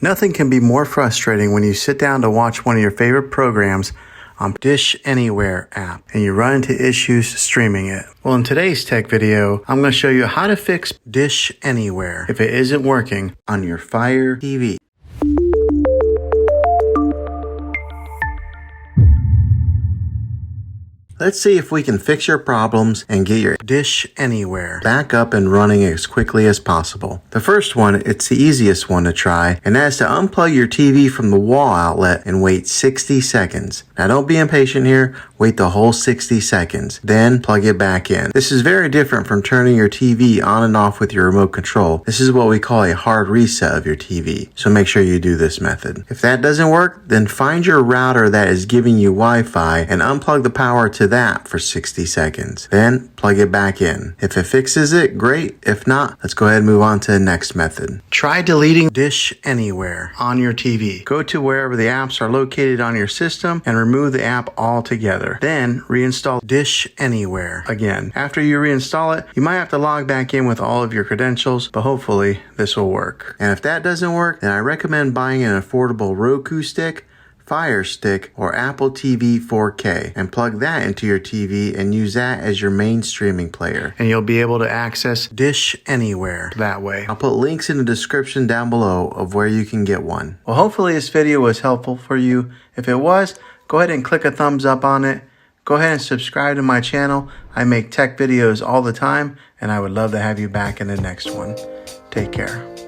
Nothing can be more frustrating when you sit down to watch one of your favorite programs on Dish Anywhere app and you run into issues streaming it. Well, in today's tech video, I'm going to show you how to fix Dish Anywhere if it isn't working on your Fire TV. Let's see if we can fix your problems and get your Dish Anywhere back up and running as quickly as possible. The first one, it's the easiest one to try, and that's to unplug your TV from the wall outlet and wait 60 seconds. Now don't be impatient here, wait the whole 60 seconds, then plug it back in. This is very different from turning your TV on and off with your remote control. This is what we call a hard reset of your TV, so make sure you do this method. If that doesn't work, then find your router that is giving you Wi-Fi and unplug the power to that for 60 seconds. Then plug it back in. If it fixes it, great. If not, let's go ahead and move on to the next method. Try deleting Dish Anywhere on your TV. Go to wherever the apps are located on your system and remove the app altogether. Then reinstall Dish Anywhere again. After you reinstall it, you might have to log back in with all of your credentials, but hopefully this will work. And if that doesn't work, then I recommend buying an affordable Roku stick, Fire Stick, or Apple TV 4K and plug that into your TV and use that as your main streaming player. And you'll be able to access Dish Anywhere that way. I'll put links in the description down below of where you can get one. Well, hopefully this video was helpful for you. If it was, go ahead and click a thumbs up on it. Go ahead and subscribe to my channel. I make tech videos all the time, and I would love to have you back in the next one. Take care.